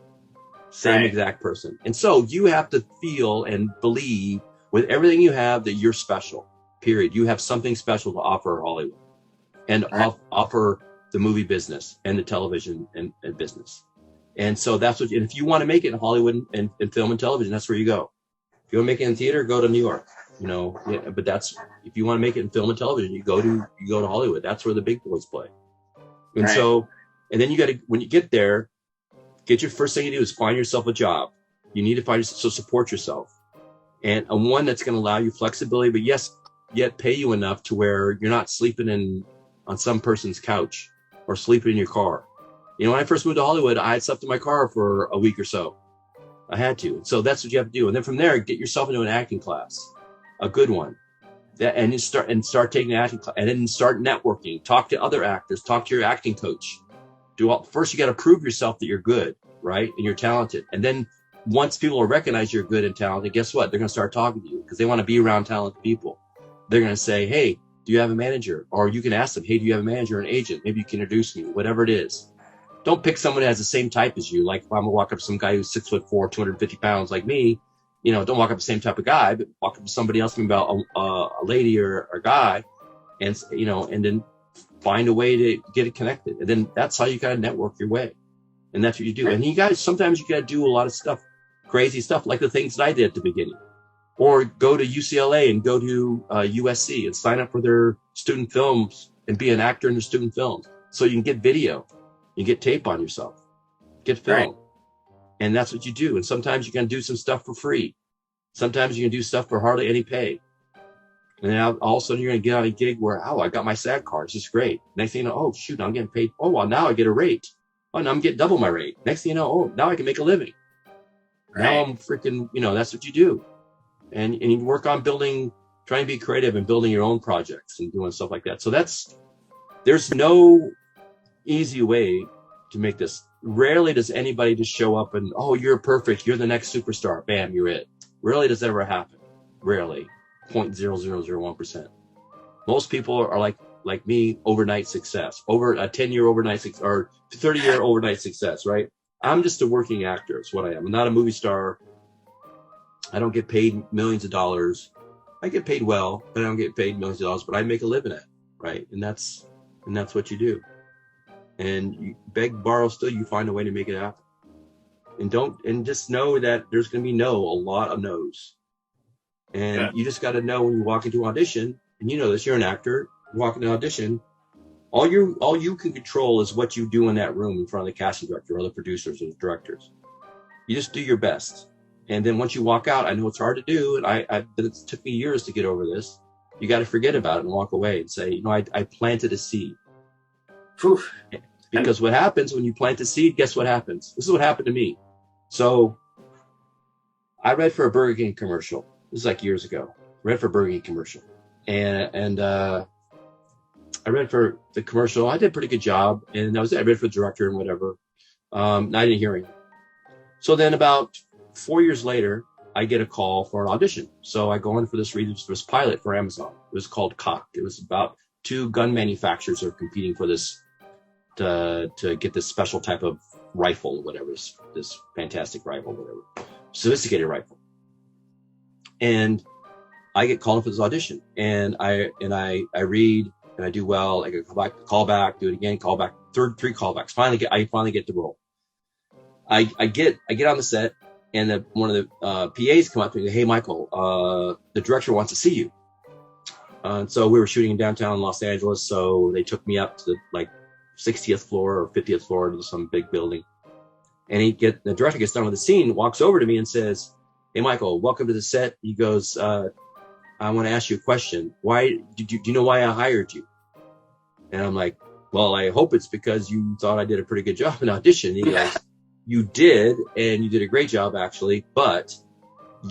Same exact person. And so you have to feel and believe with everything you have that you're special, period. You have something special to offer Hollywood and offer the movie business and the television and business. And so and if you want to make it in Hollywood and film and television, that's where you go. If you want to make it in theater, go to New York, but if you want to make it in film and television, you go to Hollywood. That's where the big boys play. And so, and then when you get there, your first thing you do is find yourself a job. You need to support yourself, and one that's going to allow you flexibility, but yet pay you enough to where you're not sleeping on some person's couch or sleeping in your car. When I first moved to Hollywood, I had slept in my car for a week or so. I had to. So that's what you have to do. And then from there, get yourself into an acting class, a good one. And start taking an acting class, and then start networking. Talk to other actors. Talk to your acting coach. First, you got to prove yourself that you're good, right? And you're talented. And then once people recognize you're good and talented, guess what? They're going to start talking to you because they want to be around talented people. They're going to say, hey, do you have a manager? Or you can ask them, hey, do you have a manager or an agent? Maybe you can introduce me, whatever it is. Don't pick someone that has the same type as you. Like if I'm going to walk up to some guy who's 6'4", 250 pounds like me, don't walk up to the same type of guy, but walk up to somebody else, maybe about a lady or a guy, and, and then find a way to get it connected. And then that's how you got to network your way. And that's what you do. And sometimes you got to do a lot of stuff, crazy stuff, like the things that I did at the beginning. Or go to UCLA and go to USC and sign up for their student films and be an actor in their student films. So you can get video, you get tape on yourself, get film. Right. And that's what you do. And sometimes you can do some stuff for free. Sometimes you can do stuff for hardly any pay. And then all of a sudden you're going to get on a gig where, I got my SAG card. This is great. Next thing you know, oh, shoot, I'm getting paid. Oh, well, now I get a rate. Oh, now I'm getting double my rate. Next thing you know, oh, now I can make a living. Right. Now I'm freaking, that's what you do. And you work on trying to be creative and building your own projects and doing stuff like that. So there's no easy way to make this. Rarely does anybody just show up and, oh, you're perfect. You're the next superstar. Bam, you're it. Rarely does that ever happen. Rarely. 0.0001%. Most people are like me, overnight success, over a 10-year overnight success or 30-year overnight success, right? I'm just a working actor. It's what I am. I'm not a movie star. I don't get paid millions of dollars. I get paid well, but I don't get paid millions of dollars, but I make a living at it, right? And that's what you do. And you beg, borrow, steal, you find a way to make it happen. And just know that there's going to be a lot of no's. And you just got to know when you walk into an audition, and you know this, you're an actor, you walk into an audition, all you can control is what you do in that room in front of the casting director or the producers or the directors. You just do your best. And then once you walk out, I know it's hard to do, and it took me years to get over this. You got to forget about it and walk away and say, I planted a seed. Whew. Because what happens when you plant a seed, guess what happens? This is what happened to me. So I read for a Burger King commercial. This is like years ago. Read for a Burger King commercial. And I read for the commercial. I did a pretty good job. And I read for the director and whatever. And I didn't hear anything. So then about 4 years later, I get a call for an audition. So I go in for this pilot for Amazon. It was called Cocked. It was about 2 gun manufacturers that are competing for this to get this special type of rifle or whatever, this fantastic rifle, whatever, sophisticated rifle. And I get called for this audition, and I read and I do well. I get call back, do it again, call back, 3 callbacks. I finally get the role. I get on the set, and one of the PAs come up to me, hey Michael, the director wants to see you. So we were shooting in downtown Los Angeles, so they took me up to the 60th floor or 50th floor to some big building. And the director gets done with the scene, walks over to me and says, hey Michael, welcome to the set. He goes, I want to ask you a question. Do you know why I hired you? And I'm like, well, I hope it's because you thought I did a pretty good job in audition. He goes, you did, and you did a great job actually, but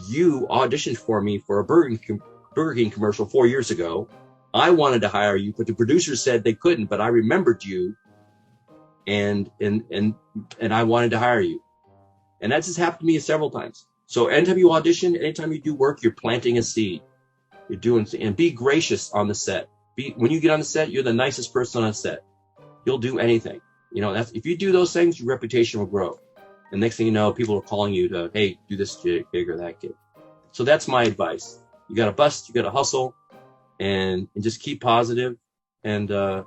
you auditioned for me for a Burger King commercial 4 years ago. I wanted to hire you, but the producers said they couldn't, but I remembered you and I wanted to hire you. And that just happened to me several times. So anytime you audition, anytime you do work, you're planting a seed. You're doing, and be gracious on the set. When you get on the set, you're the nicest person on the set. You'll do anything. If you do those things, your reputation will grow. And next thing you know, people are calling you to, hey, do this gig or that gig. So that's my advice. You got to bust, you got to hustle, and just keep positive, and and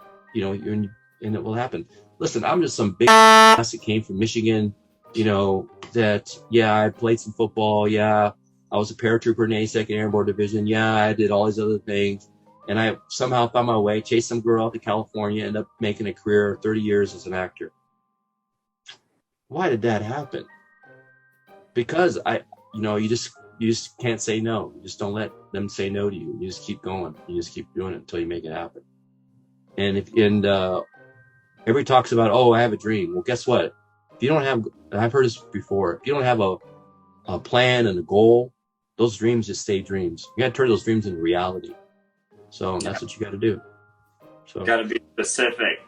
it will happen. Listen, I'm just some big ass that came from Michigan, I played some football, I was a paratrooper in the 82nd Airborne Division, I did all these other things, and I somehow found my way, chased some girl out to California, ended up making a career of 30 years as an actor. Why did that happen? Because you just can't say no. You just don't let them say no to you. You just keep going. You just keep doing it until you make it happen. And everybody talks about, I have a dream. Well, guess what? If you don't have, and I've heard this before, if you don't have a plan and a goal, those dreams just stay dreams. You got to turn those dreams into reality. So that's what you got to do. So you got to be specific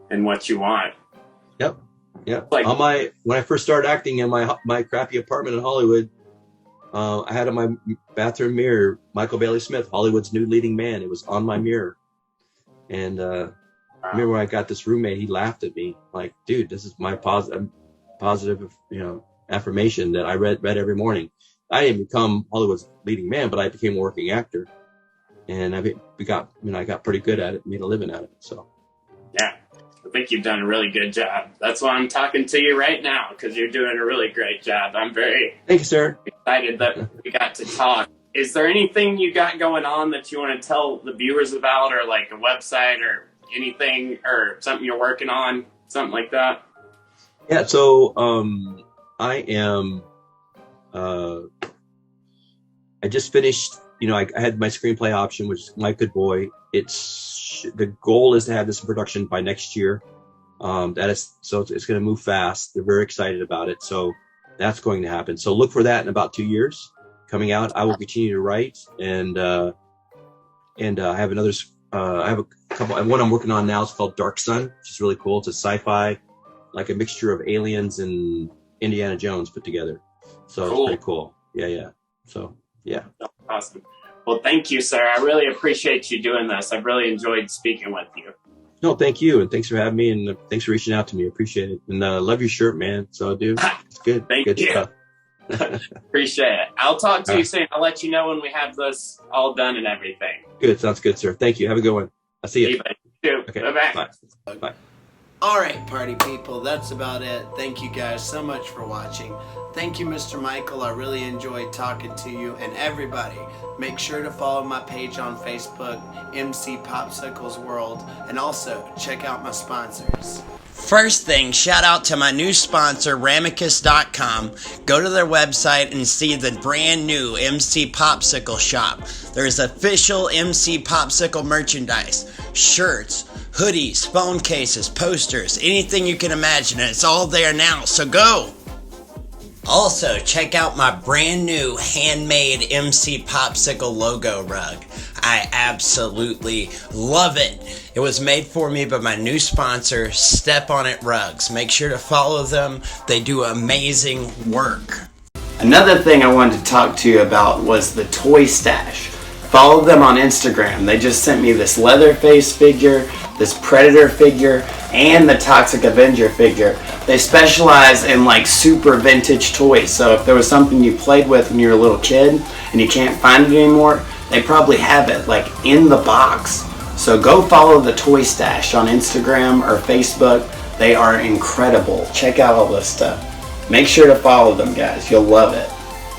in what you want. Yep. When I first started acting in my crappy apartment in Hollywood, I had on my bathroom mirror, Michael Bailey Smith, Hollywood's new leading man. It was on my mirror. And I remember when I got this roommate, he laughed at me like, dude, this is my positive, affirmation that I read every morning. I didn't become Hollywood's leading man, but I became a working actor. And I got pretty good at it, made a living at it. So, yeah, I think you've done a really good job. That's why I'm talking to you right now, because you're doing a really great job. I'm very thank you, sir. Excited that we got to talk. Is there anything you got going on that you want to tell the viewers about, or like a website or anything, or something you're working on, something like that? Yeah, so I am I just finished, I had my screenplay option, which is My Good Boy. The goal is to have this in production by next year. It's going to move fast. They're very excited about it. So that's going to happen. So look for that in about 2 years coming out. I will continue to write, and I have another. I have a couple. And one I'm working on now is called Dark Sun, which is really cool. It's a sci-fi, like a mixture of aliens and Indiana Jones put together. So It's pretty cool. Yeah. So yeah. Awesome. Well, thank you, sir. I really appreciate you doing this. I've really enjoyed speaking with you. No, thank you, and thanks for having me, and thanks for reaching out to me. I appreciate it, and love your shirt, man. So, dude, it's good. Thank good you. Stuff. Appreciate it. I'll talk to you soon. I'll let you know when we have this all done and everything. Good. Sounds good, sir. Thank you. Have a good one. I'll see you. Okay. Bye-bye. Bye. All right, party people, that's about it. Thank you guys so much for watching. Thank you, Mr. Michael. I really enjoyed talking to you. And everybody, make sure to follow my page on Facebook, MC Popsicles World, and also check out my sponsors. First thing, shout out to my new sponsor, Ramicus.com. Go to their website and see the brand new MC Popsicle shop. There's official MC Popsicle merchandise, shirts, hoodies, phone cases, posters, anything you can imagine, and it's all there now, so go! Also, check out my brand new handmade MC Popsicle logo rug. I absolutely love it. It was made for me by my new sponsor, Step On It Rugs. Make sure to follow them. They do amazing work. Another thing I wanted to talk to you about was the Toy Stash. Follow them on Instagram. They just sent me this Leatherface figure, this Predator figure, and the Toxic Avenger figure. They specialize in like super vintage toys. So if there was something you played with when you were a little kid and you can't find it anymore, they probably have it like in the box. So go follow the Toy Stash on Instagram or Facebook. They are incredible. Check out all this stuff. Make sure to follow them, guys. You'll love it.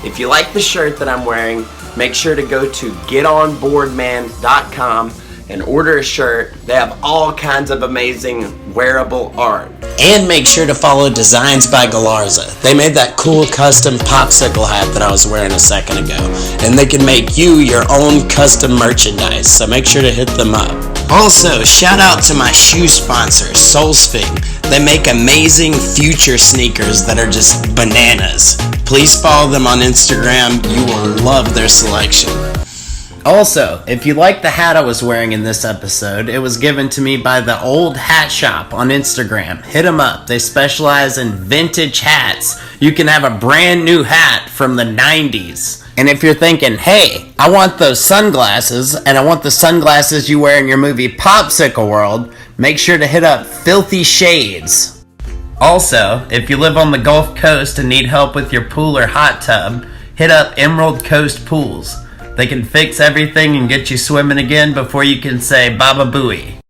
If you like the shirt that I'm wearing, make sure to go to getonboardman.com and order a shirt. They have all kinds of amazing wearable art. And make sure to follow Designs by Galarza. They made that cool custom popsicle hat that I was wearing a second ago. And they can make you your own custom merchandise, so make sure to hit them up. Also, shout out to my shoe sponsor, Solsfing. They make amazing future sneakers that are just bananas. Please follow them on Instagram. You will love their selection. Also, if you like the hat I was wearing in this episode, it was given to me by the Old Hat Shop on Instagram. Hit them up. They specialize in vintage hats. You can have a brand new hat from the 90s. And if you're thinking, hey, I want those sunglasses, and I want the sunglasses you wear in your movie Popsicle World, make sure to hit up Filthy Shades. Also, if you live on the Gulf Coast and need help with your pool or hot tub, hit up Emerald Coast Pools. They can fix everything and get you swimming again before you can say Baba Booey.